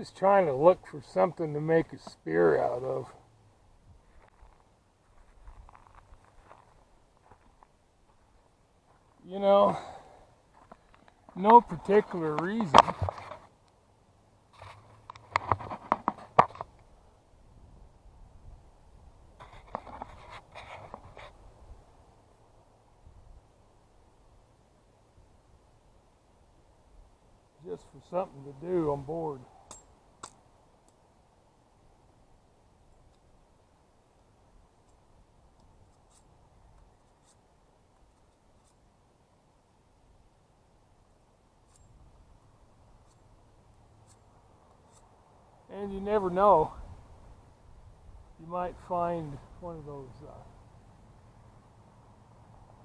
Just trying to look for something to make a spear out of. You know, no particular reason. Just for something to do on board. And you never know, you might find one of those,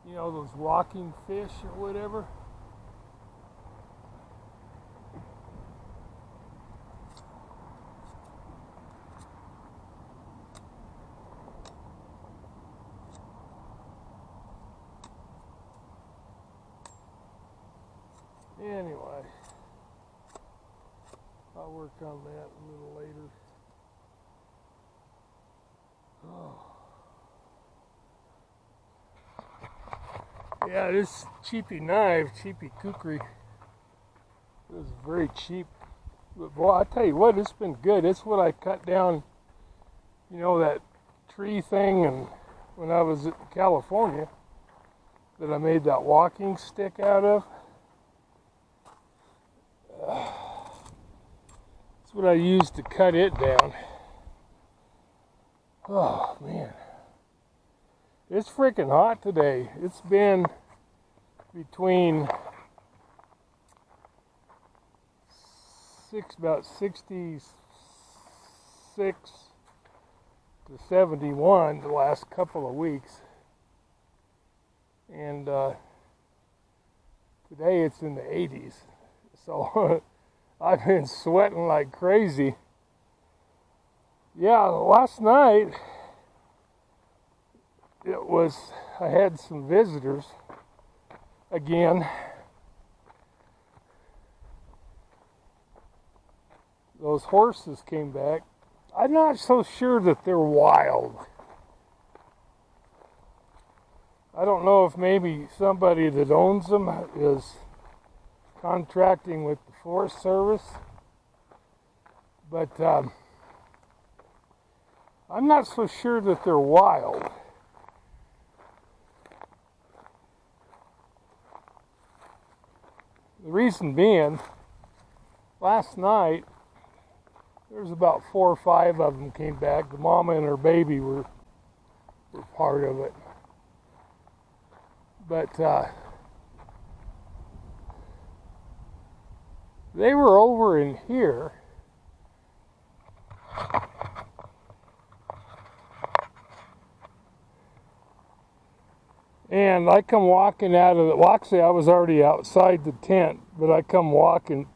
those walking fish or whatever. Anyway, I'll work on that a little later. Oh. Yeah, this cheapy knife, cheapy kukri, is very cheap. But boy, I tell you what, it's been good. It's what I cut down, that tree thing, and when I was in California, that I made that walking stick out of. That's what I used to cut it down. Oh, man. It's freaking hot today. It's been between about 66 to 71 the last couple of weeks. And today it's in the 80s. So I've been sweating like crazy. Yeah, last night I had some visitors again. Those horses came back. I'm not so sure that they're wild. I don't know if maybe somebody that owns them is contracting with the Forest Service, but I'm not so sure that they're wild. The reason being, last night there's about 4 or 5 of them came back. The mama and her baby were part of it, but they were over in here. And I come walking out of it. Well, actually, I was already outside the tent, but I come walking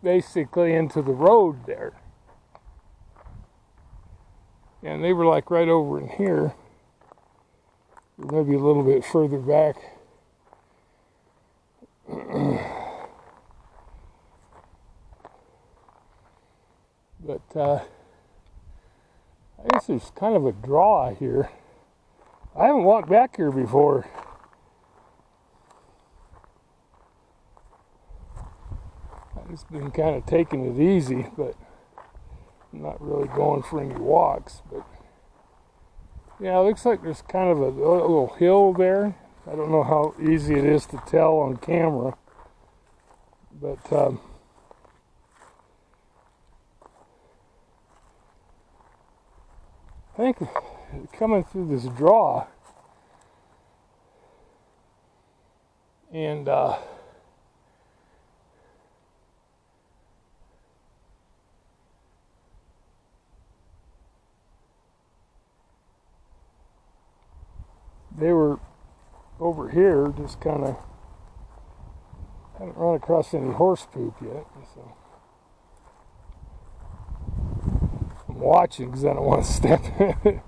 basically into the road there. And they were like right over in here, or maybe a little bit further back. But I guess there's kind of a draw here. I haven't walked back here before. I've just been kind of taking it easy, but I'm not really going for any walks. But yeah, it looks like there's kind of a little hill there. I don't know how easy it is to tell on camera, but I think coming through this draw, and they were over here, just kind of haven't run across any horse poop yet, so I'm watching because I don't want to step in it.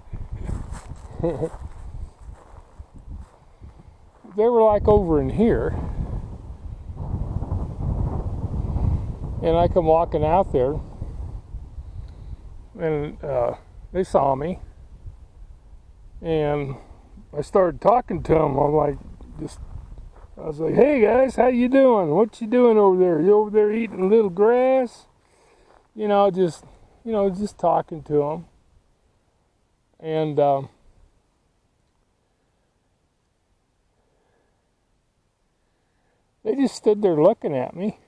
They were like over in here, and I come walking out there, and they saw me, and I started talking to them. I was like, "Hey guys, how you doing? What you doing over there? You over there eating a little grass?" Just talking to them, and they just stood there looking at me.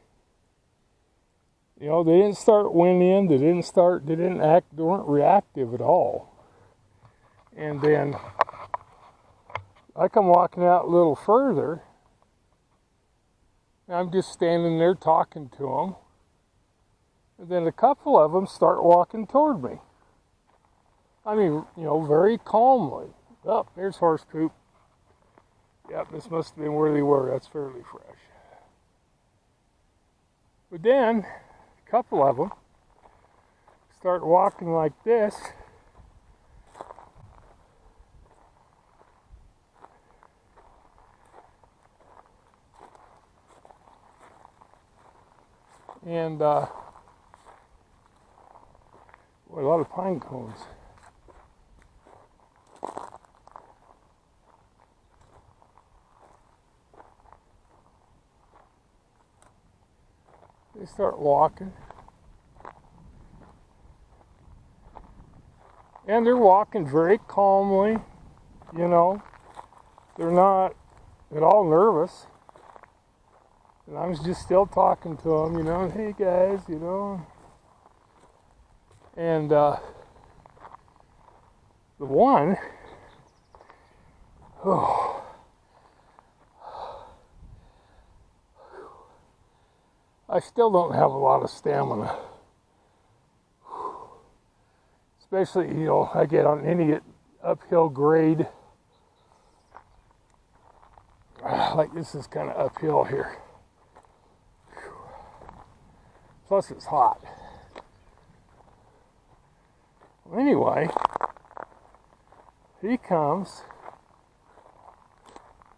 They didn't start whinnying. They weren't reactive at all. And then I come walking out a little further, and I'm just standing there talking to them. And then a couple of them start walking toward me. I mean, very calmly. Oh, there's horse poop. Yep, this must have been where they were. That's fairly fresh. But then a couple of them start walking like this. And boy, a lot of pine cones. They start walking. And they're walking very calmly, They're not at all nervous. And I was just still talking to them, "Hey guys, And the one, I still don't have a lot of stamina. Especially, I get on any uphill grade. Like this is kind of uphill here. Plus it's hot. Well, anyway, he comes.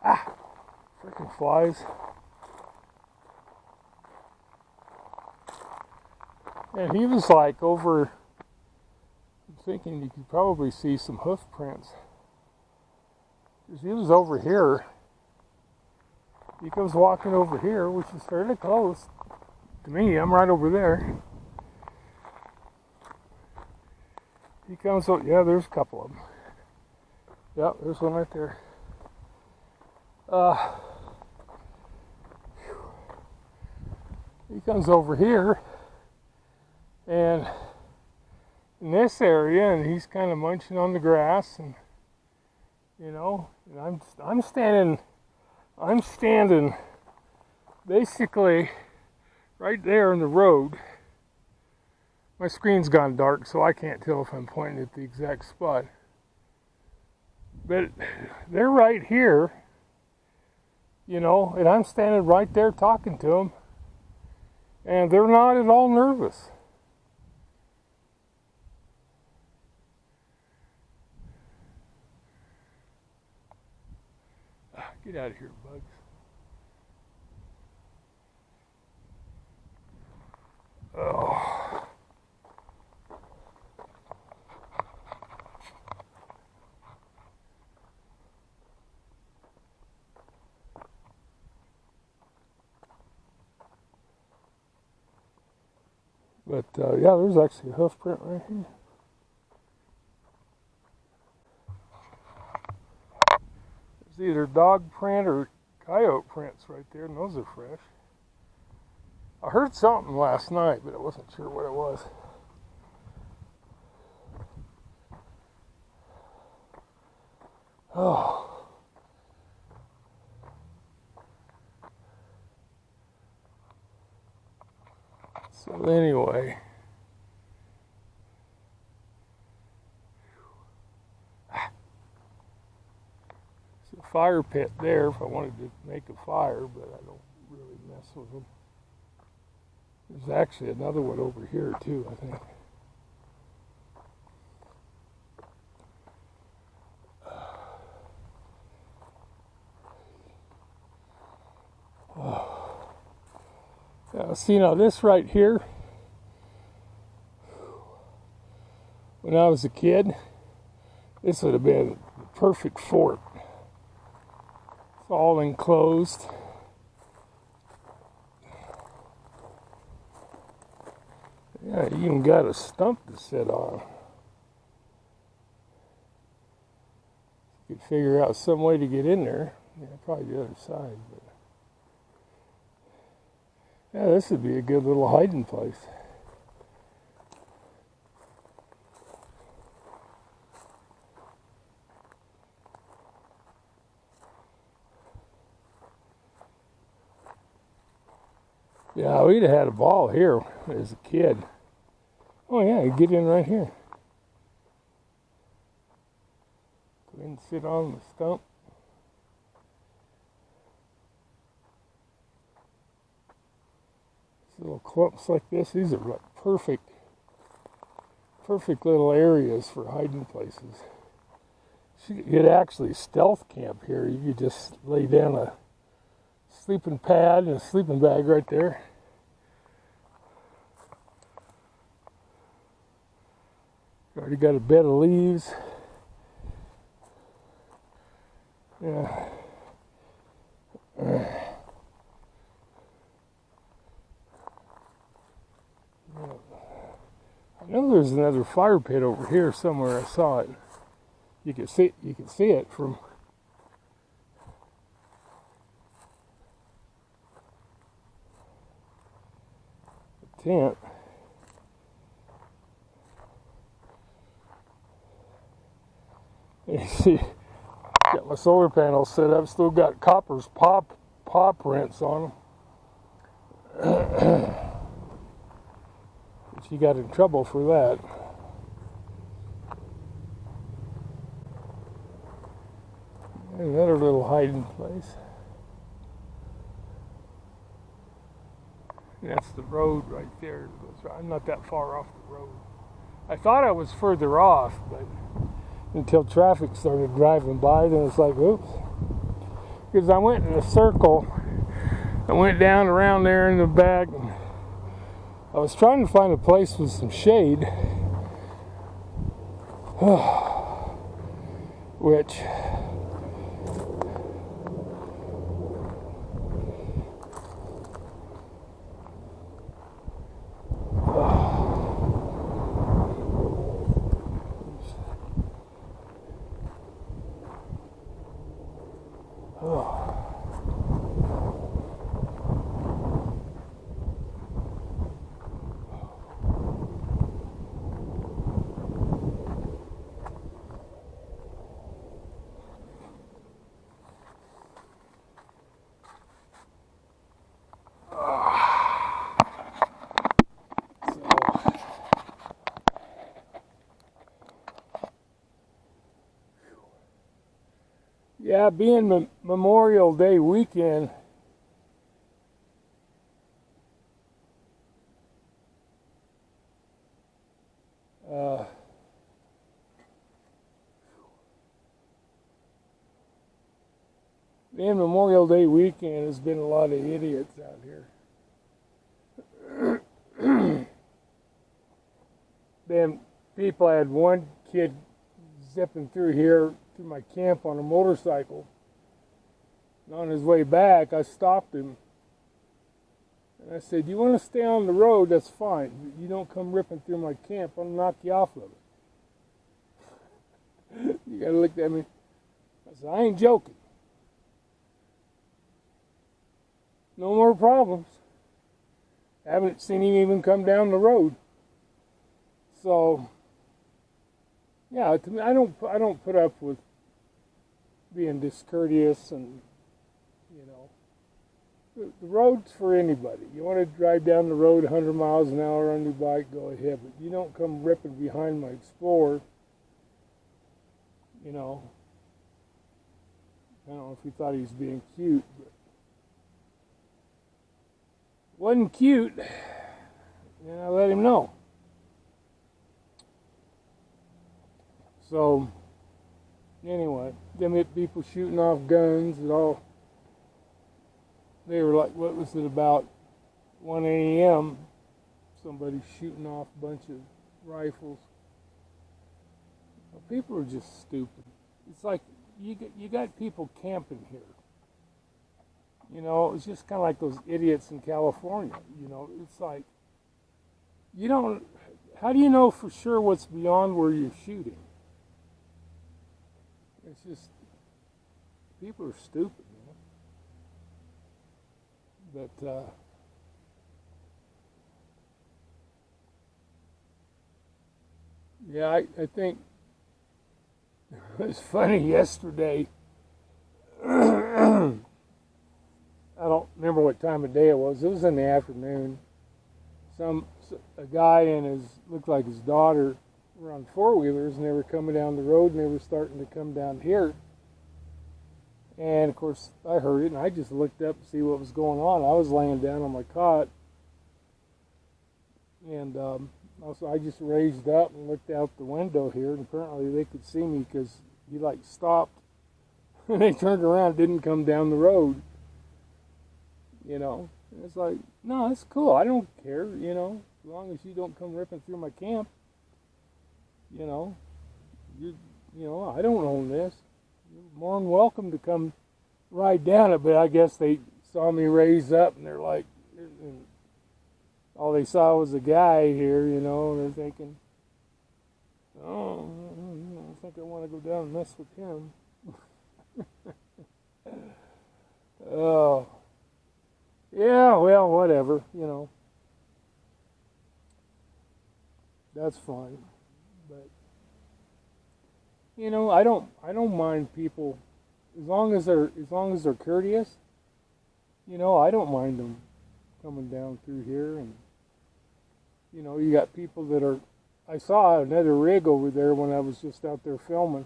Freaking flies. And he was like over, I'm thinking you could probably see some hoof prints. Because he was over here. He comes walking over here, which is fairly close to me. I'm right over there. He comes, yeah, there's a couple of them. Yep, there's one right there. He comes over here, and in this area, and he's kind of munching on the grass, and and I'm standing basically right there in the road. My screen's gone dark, so I can't tell if I'm pointing at the exact spot. But they're right here, and I'm standing right there talking to them, and they're not at all nervous. Get out of here, bugs. Oh. But yeah, there's actually a hoof print right here. There's either dog print or coyote prints right there, and those are fresh. I heard something last night, but I wasn't sure what it was. Oh. So anyway, it's a fire pit there if I wanted to make a fire, but I don't really mess with them. There's actually another one over here too, I think. See, now this right here, when I was a kid, this would have been the perfect fort. It's all enclosed. Yeah, you even got a stump to sit on. You could figure out some way to get in there. Yeah, probably the other side. But yeah, this would be a good little hiding place. Yeah, we'd have had a ball here as a kid. Oh yeah, you get in right here. Go in and sit on the stump. Little clumps like this, these are like perfect little areas for hiding places. You could actually stealth camp here. You could just lay down a sleeping pad and a sleeping bag right there. You already got a bed of leaves. Yeah. I know there's another fire pit over here somewhere. I saw it. You can see it from the tent. You see, got my solar panels set up. Still got copper's paw prints on them. But you got in trouble for that. Another little hiding place. That's the road right there. I'm not that far off the road. I thought I was further off, but until traffic started driving by, then it's like, oops. Because I went in a circle. I went down around there in the back. And I was trying to find a place with some shade. Which yeah, being Memorial Day weekend, being Memorial Day weekend has been a lot of idiots out here. Then people, I had one kid zipping through here through my camp on a motorcycle. And on his way back, I stopped him. And I said, you want to stay on the road, that's fine. But you don't come ripping through my camp, I'll knock you off of it. You got to look at me. I said, I ain't joking. No more problems. I haven't seen him even come down the road. So, yeah, to me, I don't put up with being discourteous, and the road's for anybody. You want to drive down the road 100 miles an hour on your bike, go ahead, but you don't come ripping behind my Explorer. I don't know if he thought he was being cute, but wasn't cute, and I let him know. So, anyway, them people shooting off guns and all. They were like, what was it, about 1 a.m., somebody shooting off a bunch of rifles. People are just stupid. It's like you got people camping here. You know, it's just kind of like those idiots in California. You know, it's like you don't. How do you know for sure what's beyond where you're shooting? It's just people are stupid, you know. But yeah, I think it was funny yesterday. I don't remember what time of day it was. It was in the afternoon. A guy and his looked like his daughter were on four-wheelers, and they were coming down the road, and they were starting to come down here. And of course, I heard it, and I just looked up to see what was going on. I was laying down on my cot, and also I just raised up and looked out the window here, and apparently they could see me because he like stopped, and they turned around, and didn't come down the road. You know, and it's like, no, it's cool. I don't care. You know, as long as you don't come ripping through my camp. You know, I don't own this. You're more than welcome to come ride down it, but I guess they saw me raise up, and they're like, and all they saw was a guy here, you know, and they're thinking, oh, I don't think I want to go down and mess with him. Oh, yeah, well, whatever, you know. That's fine. But you know, I don't mind people as long as they're courteous. You know, I don't mind them coming down through here, and you know, you got people that are. I saw another rig over there when I was just out there filming.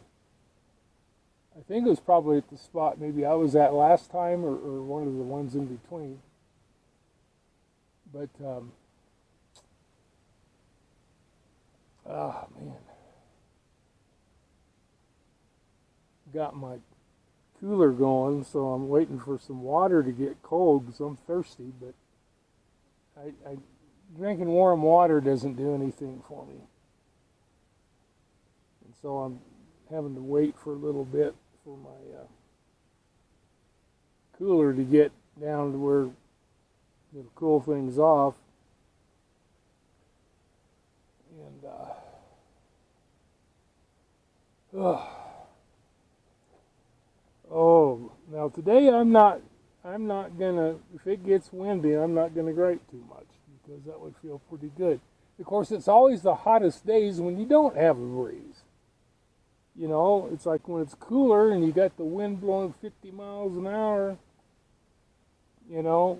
I think it was probably at the spot maybe I was at last time, or one of the ones in between. But oh man. Got my cooler going, so I'm waiting for some water to get cold because I'm thirsty, but I drinking warm water doesn't do anything for me. And so I'm having to wait for a little bit for my cooler to get down to where it'll cool things off. And oh, now today I'm not gonna, if it gets windy, I'm not gonna gripe too much because that would feel pretty good. Of course, it's always the hottest days when you don't have a breeze. You know, it's like when it's cooler and you got the wind blowing 50 miles an hour, you know,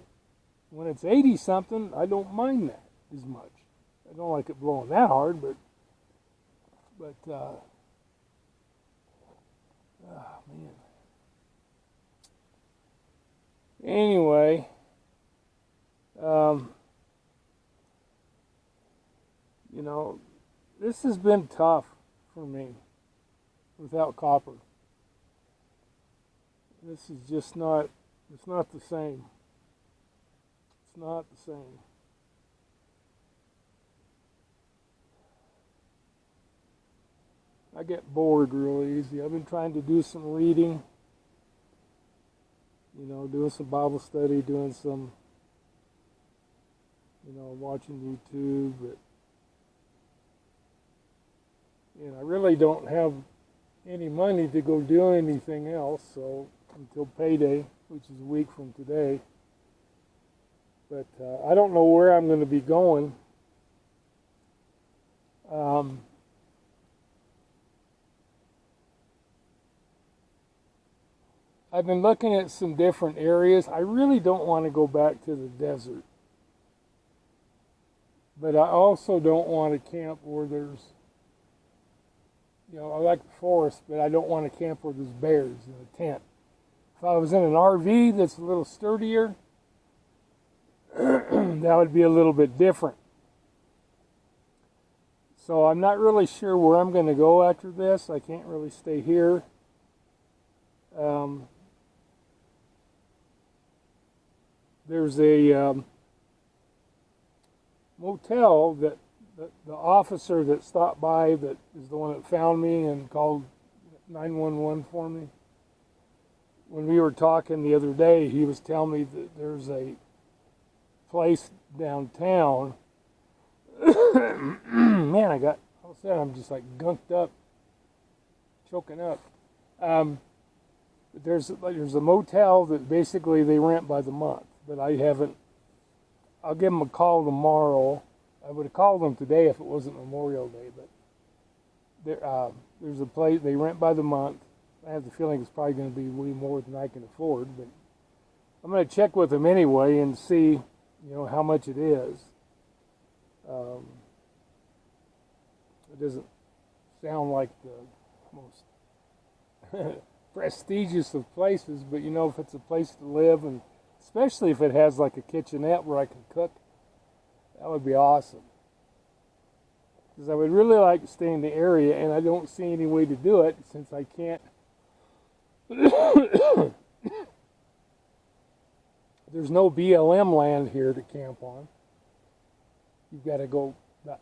when it's 80 something, I don't mind that as much. I don't like it blowing that hard, but oh man. Anyway, you know, this has been tough for me without copper. This is just not, it's not the same. It's not the same. I get bored really easy. I've been trying to do some reading. You know, doing some Bible study, doing some, you know, watching YouTube, but, you know, I really don't have any money to go do anything else, so until payday, which is a week from today. But I don't know where I'm going to be going. I've been looking at some different areas. I really don't want to go back to the desert. But I also don't want to camp where there's, you know, I like the forest, but I don't want to camp where there's bears in a tent. If I was in an RV that's a little sturdier, that would be a little bit different. So I'm not really sure where I'm going to go after this. I can't really stay here. There's a motel that the officer that stopped by, that is the one that found me and called 911 for me. When we were talking the other day, he was telling me that there's a place downtown. Man, all of a sudden I'm just like gunked up, choking up. There's a motel that basically they rent by the month, but I haven't. I'll give them a call tomorrow. I would have called them today if it wasn't Memorial Day, but there's a place they rent by the month. I have the feeling it's probably going to be way more than I can afford, but I'm going to check with them anyway and see, how much it is. It doesn't sound like the most prestigious of places, but if it's a place to live, and especially if it has like a kitchenette where I can cook, that would be awesome. Because I would really like to stay in the area, and I don't see any way to do it since I can't. There's no BLM land here to camp on. You've got to go about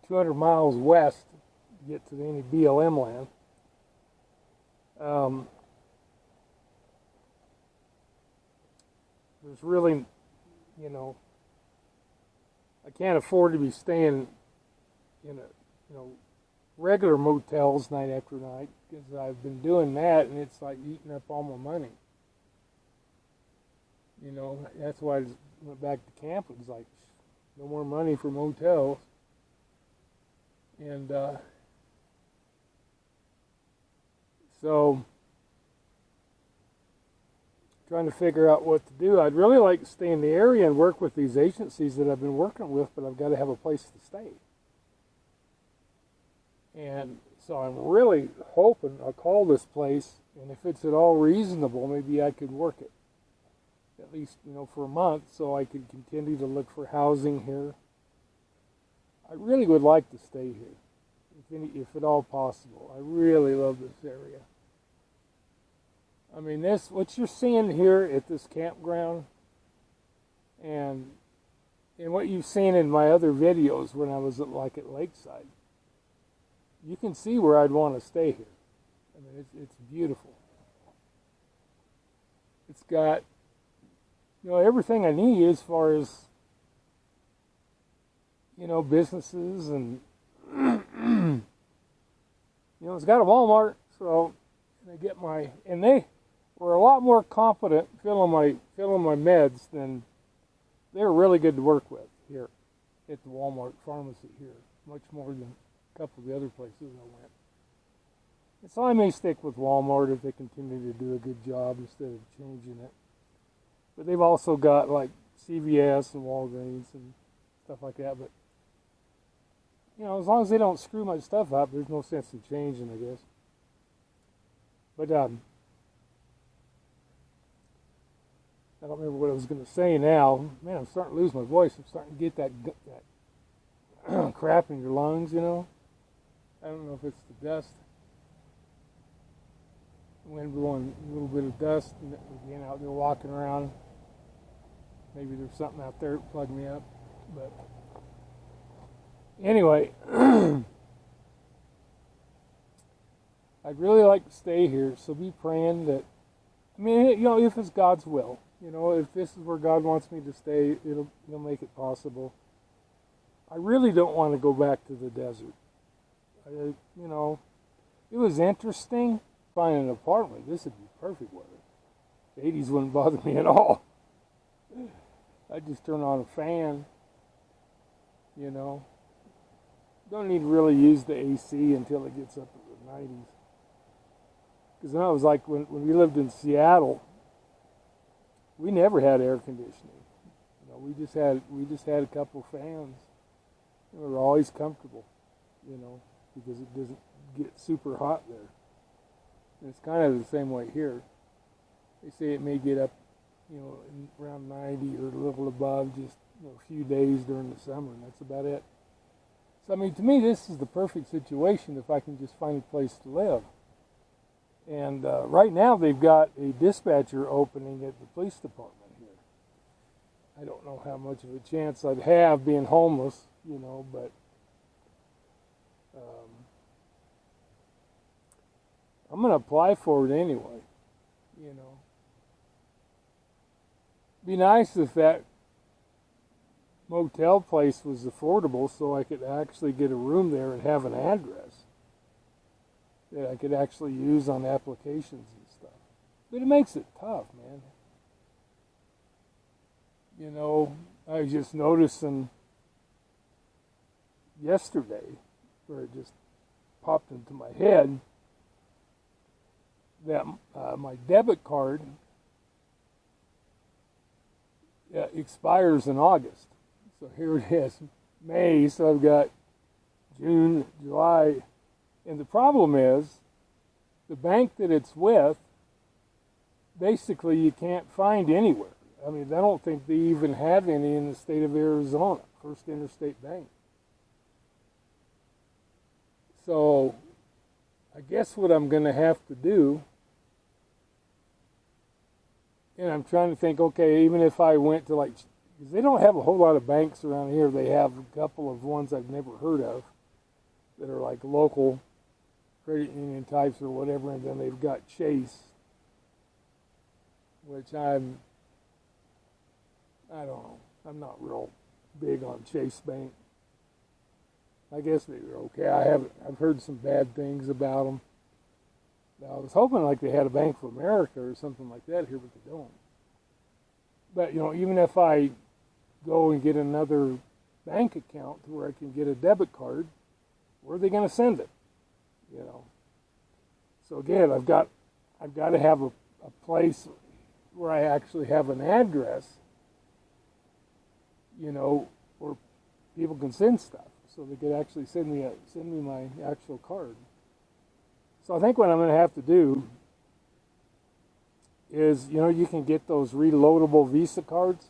200 miles west to get to any BLM land. There's really, I can't afford to be staying in regular motels night after night, because I've been doing that and it's like eating up all my money. That's why I went back to camp. It was like no more money for motels. And so trying to figure out what to do. I'd really like to stay in the area and work with these agencies that I've been working with, but I've got to have a place to stay. And so I'm really hoping I'll call this place, and if it's at all reasonable, maybe I could work it at least, for a month, so I could continue to look for housing here. I really would like to stay here, if at all possible. I really love this area. I mean, what you're seeing here at this campground, and what you've seen in my other videos when I was at Lakeside, you can see where I'd want to stay here. I mean, it's beautiful. It's got, everything I need as far as, businesses, and, it's got a Walmart, so they were a lot more competent filling my meds than they were really good to work with here at the Walmart pharmacy here, much more than a couple of the other places I went. And so I may stick with Walmart if they continue to do a good job instead of changing it. But they've also got like CVS and Walgreens and stuff like that. But, as long as they don't screw my stuff up, there's no sense in changing, I guess. But I don't remember what I was going to say now. Man, I'm starting to lose my voice. I'm starting to get that crap in your lungs, I don't know if it's the dust. Wind blowing a little bit of dust, and being out there walking around. Maybe there's something out there to plug me up. But anyway, I'd really like to stay here, so be praying that, if it's God's will, if this is where God wants me to stay, He'll make it possible. I really don't want to go back to the desert. It was interesting finding an apartment. This would be perfect weather. The 80s wouldn't bother me at all. I'd just turn on a fan, Don't need to really use the AC until it gets up to the 90s. Because it was like when we lived in Seattle, we never had air conditioning. We just had a couple fans. We were always comfortable, because it doesn't get super hot there. And it's kind of the same way here. They say it may get up, around 90 or a little above just a few days during the summer, and that's about it. So, to me, this is the perfect situation if I can just find a place to live. And right now they've got a dispatcher opening at the police department here. I don't know how much of a chance I'd have being homeless, but I'm going to apply for it anyway, you know. Be nice if that motel place was affordable so I could actually get a room there and have an address that I could actually use on applications and stuff. But it makes it tough, man. You know, I was just noticing yesterday, where it just popped into my head, that my debit card expires in August. So here it is, May, so I've got June, July, and the problem is, the bank that it's with, basically you can't find anywhere. I mean, I don't think they even have any in the state of Arizona, First Interstate Bank. So, I guess what I'm going to have to do, and I'm trying to think, okay, even if I went to like, because they don't have a whole lot of banks around here. They have a couple of ones I've never heard of that are like local credit union types or whatever, and then they've got Chase, which I don't know, I'm not real big on Chase Bank. I guess they were okay. I've heard some bad things about them. Now, I was hoping like they had a Bank of America or something like that here, but they don't. But, you know, even if I go and get another bank account to where I can get a debit card, where are they going to send it? You know. So again, I've got to have a place where I actually have an address, you know, where people can send stuff, so they could actually send me my actual card. So I think what I'm going to have to do is, you know, you can get those reloadable Visa cards,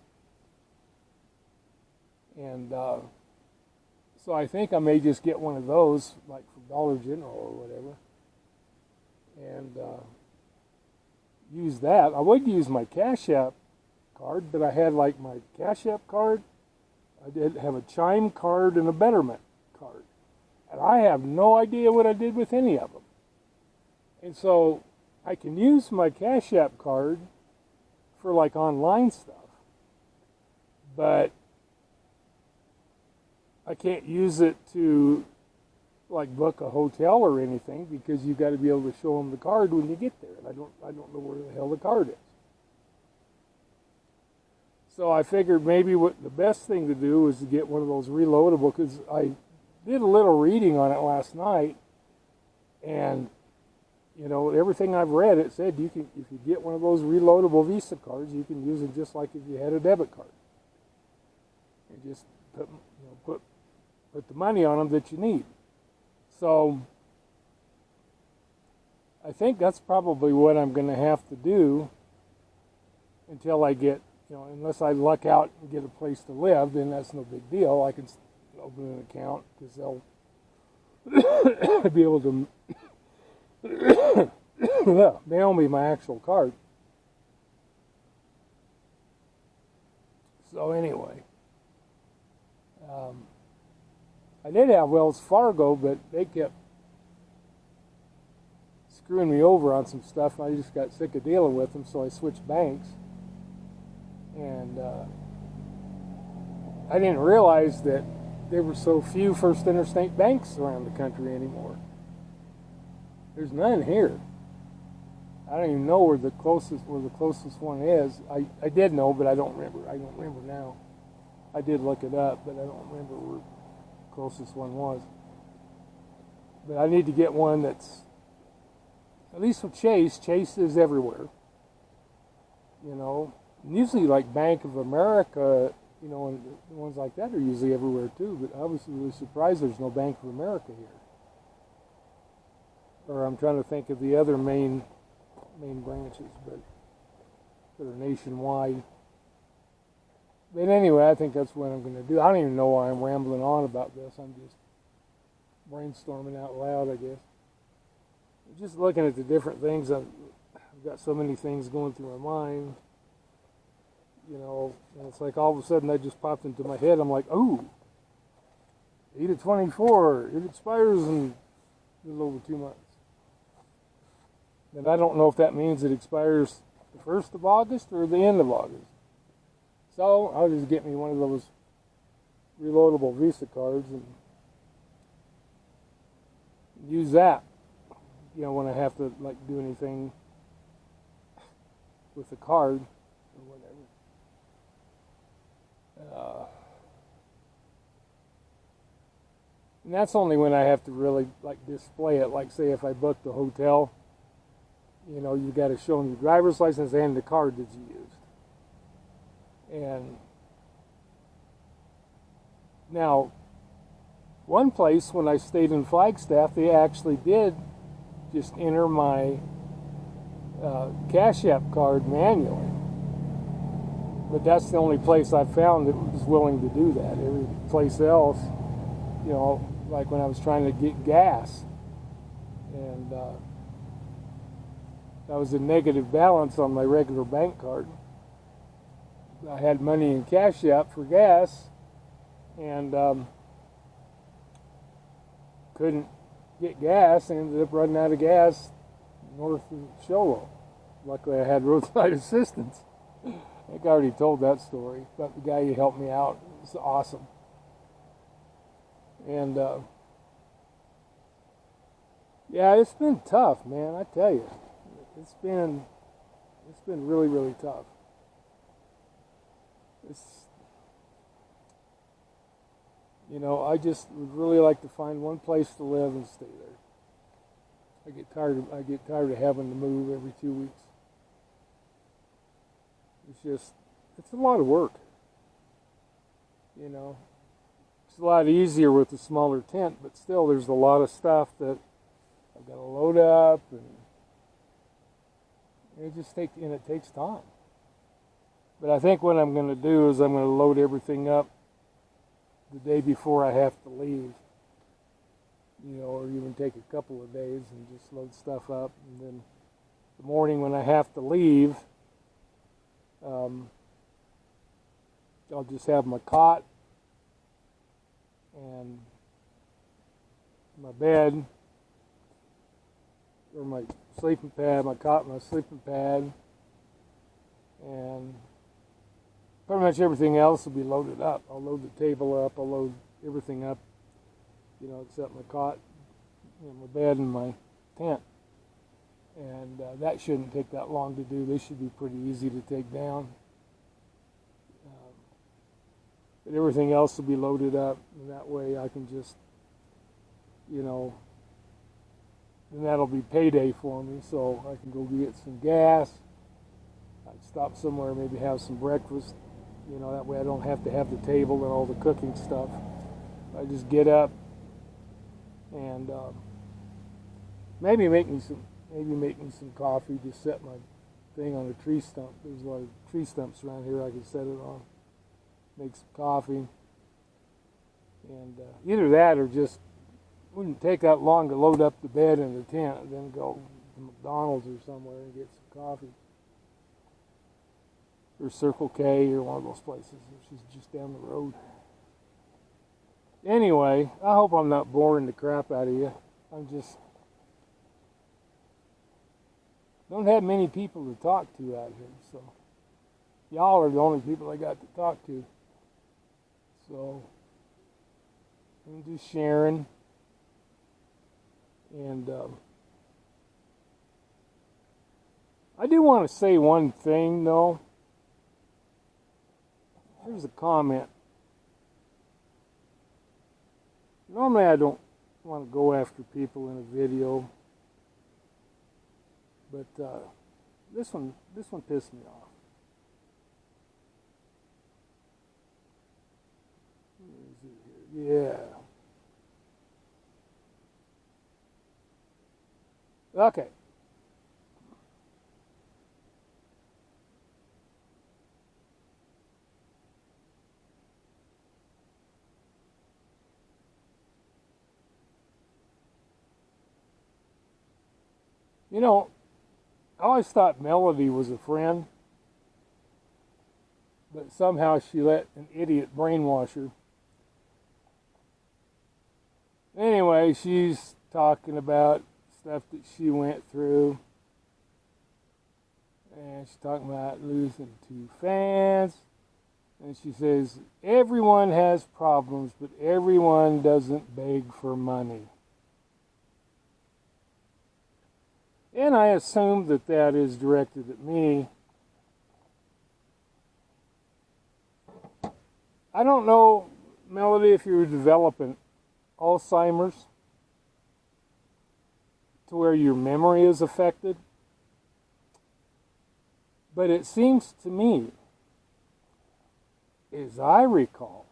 and so I think I may just get one of those, like from Dollar General or whatever, and use that. I would use my Cash App card, but I had like my Cash App card, I did have a Chime card and a Betterment card, and I have no idea what I did with any of them. And so I can use my Cash App card for like online stuff, but I can't use it to like book a hotel or anything, because you got to be able to show them the card when you get there, and I don't know where the hell the card is. So I figured maybe what the best thing to do was to get one of those reloadable, because I did a little reading on it last night, and you know, everything I've read, it said you can, if you get one of those reloadable Visa cards, you can use it just like if you had a debit card. And just put the money on them that you need. So I think that's probably what I'm going to have to do until I get, you know, unless I luck out and get a place to live, then that's no big deal. I can open an account, because they'll be able to mail me my actual card. So anyway, I did have Wells Fargo, but they kept screwing me over on some stuff, and I just got sick of dealing with them, so I switched banks. And I didn't realize that there were so few First Interstate banks around the country anymore. There's none here. I don't even know where the closest one is. I did know, but I don't remember. I don't remember now. I did look it up, but I don't remember where the closest one was. But I need to get one that's, at least with Chase. Chase is everywhere. You know, and usually like Bank of America, you know, and the ones like that are usually everywhere too. But I was really surprised there's no Bank of America here. Or I'm trying to think of the other main branches, but that are nationwide. But anyway, I think that's what I'm going to do. I don't even know why I'm rambling on about this. I'm just brainstorming out loud, I guess. Just looking at the different things. I've got so many things going through my mind. You know, and it's like all of a sudden that just popped into my head. I'm like, ooh, 8/24. It expires in a little over 2 months. And I don't know if that means it expires the 1st of August or the end of August. So I'll just get me one of those reloadable Visa cards and use that, when I have to do anything with the card or whatever. And that's only when I have to really display it. Like, say if I booked a hotel, you got to show them your driver's license and the card that you used. And now, one place when I stayed in Flagstaff, they actually did just enter my Cash App card manually. But that's the only place I found that was willing to do that. Every place else, like when I was trying to get gas, and that was a negative balance on my regular bank card. I had money in Cash App for gas, and couldn't get gas, and ended up running out of gas north of Sholo. Luckily, I had roadside assistance. I think I already told that story, but the guy who helped me out was awesome. And yeah, it's been tough, man. I tell you, it's been really, really tough. I just would really like to find one place to live and stay there. I get tired of having to move every 2 weeks. It's a lot of work. It's a lot easier with a smaller tent, but still there's a lot of stuff that I've got to load up, and it takes time. But I think what I'm going to do is I'm going to load everything up the day before I have to leave, or even take a couple of days and just load stuff up, and then the morning when I have to leave, I'll just have my cot and my bed, or my sleeping pad, my cot, my sleeping pad, and pretty much everything else will be loaded up. I'll load the table up, I'll load everything up, except my cot, my bed, and my tent. And that shouldn't take that long to do. They should be pretty easy to take down. But everything else will be loaded up, and that way I can just, and that'll be payday for me, so I can go get some gas. I'd stop somewhere, maybe have some breakfast. That way I don't have to have the table and all the cooking stuff. I just get up and maybe make me some coffee. Just set my thing on a tree stump. There's a lot of tree stumps around here I can set it on. Make some coffee, and either that or just wouldn't take that long to load up the bed and the tent, and then go to McDonald's or somewhere and get some coffee. Or Circle K or one of those places, which is just down the road. Anyway, I hope I'm not boring the crap out of you. Don't have many people to talk to out here, so y'all are the only people I got to talk to. So I'm just sharing, and I do want to say one thing though. Here's a comment. Normally I don't want to go after people in a video, but this one pissed me off. Where is it here? Yeah. Okay. I always thought Melody was a friend, but somehow she let an idiot brainwash her. Anyway, she's talking about stuff that she went through, And she's talking about losing 2 fans. And she says, everyone has problems, but everyone doesn't beg for money. And I assume that that is directed at me. I don't know, Melody, if you're developing Alzheimer's to where your memory is affected. But it seems to me, as I recall,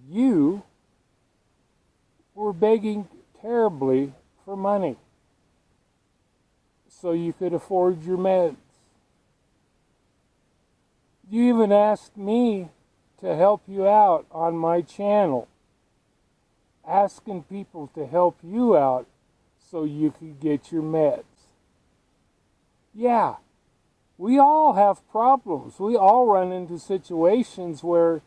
you were begging terribly for money so you could afford your meds. You even asked me to help you out on my channel, asking people to help you out so you could get your meds. Yeah, we all have problems. We all run into situations where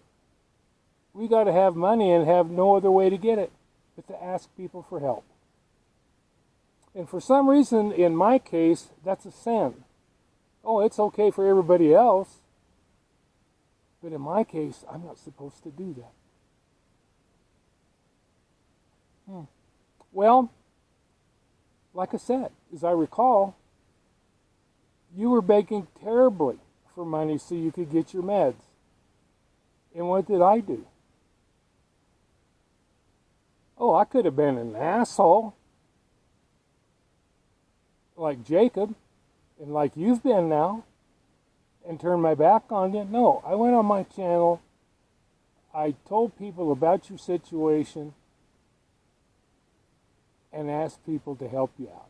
we got to have money and have no other way to get it but to ask people for help. And for some reason, in my case, that's a sin. Oh, it's okay for everybody else. But in my case, I'm not supposed to do that. Well, like I said, as I recall, you were begging terribly for money so you could get your meds. And what did I do? Oh, I could have been an asshole, like Jacob, and like you've been now, and turned my back on you. No, I went on my channel. I told people about your situation and asked people to help you out.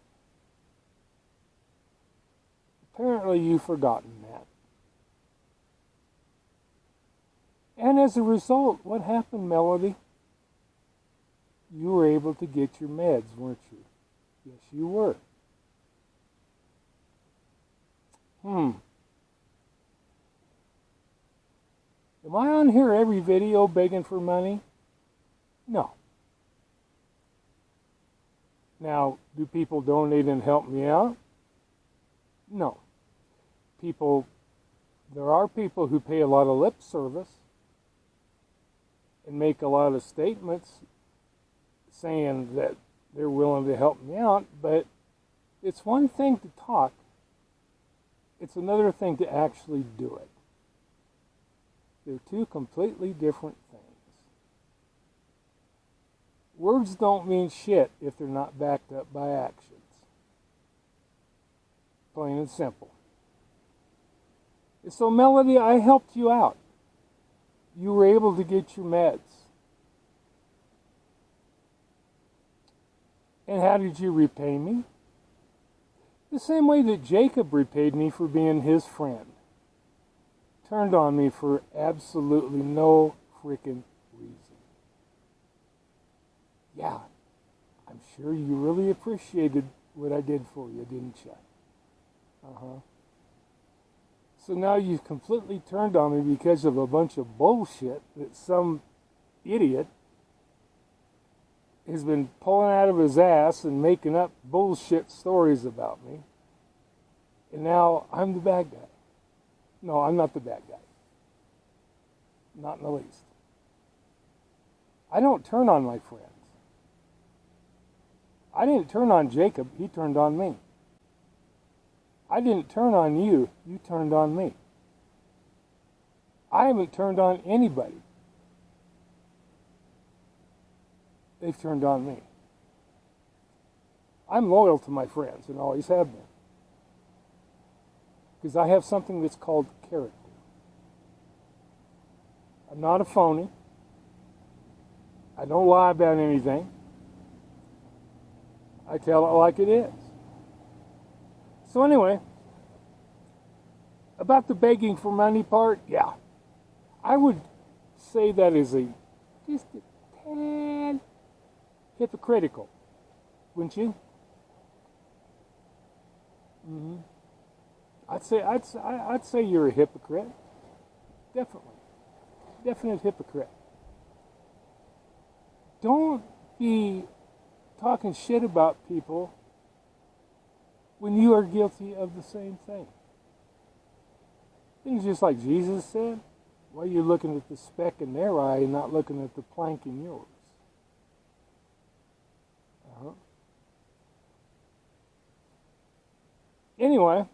Apparently you've forgotten that. And as a result, what happened, Melody? You were able to get your meds, weren't you? Yes, you were. Am I on here every video begging for money? No. Now, do people donate and help me out? No. There are people who pay a lot of lip service and make a lot of statements saying that they're willing to help me out, but it's one thing to talk. It's another thing to actually do it. They're two completely different things. Words don't mean shit if they're not backed up by actions. Plain and simple. So, Melody, I helped you out. You were able to get your meds. And how did you repay me? The same way that Jacob repaid me for being his friend. Turned on me for absolutely no freaking reason. Yeah, I'm sure you really appreciated what I did for you, didn't you? So now you've completely turned on me because of a bunch of bullshit that some idiot has been pulling out of his ass and making up bullshit stories about me. And now I'm the bad guy. No, I'm not the bad guy. Not in the least. I don't turn on my friends. I didn't turn on Jacob, he turned on me. I didn't turn on you, you turned on me. I haven't turned on anybody. They've turned on me. I'm loyal to my friends and always have been. Because I have something that's called character. I'm not a phony. I don't lie about anything. I tell it like it is. So anyway, about the begging for money part, yeah. I would say that is just a tad hypocritical, wouldn't you? I'd say you're a hypocrite. Definitely. Definite hypocrite. Don't be talking shit about people when you are guilty of the same thing? Things just like Jesus said. Why are you looking at the speck in their eye and not looking at the plank in yours? Anyway,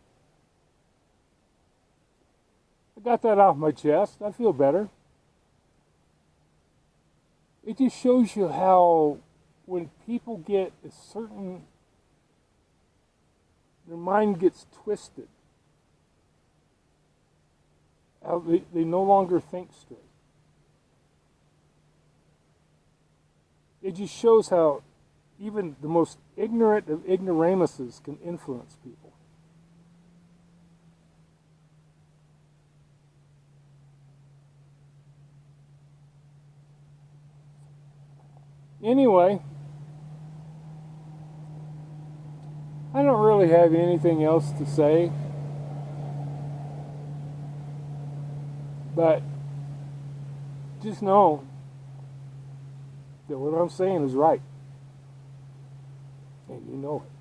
I got that off my chest. I feel better. It just shows you how when people get a certain, their mind gets twisted, how they no longer think straight. It just shows how even the most ignorant of ignoramuses can influence people. Anyway, I don't really have anything else to say, but just know that what I'm saying is right, and you know it.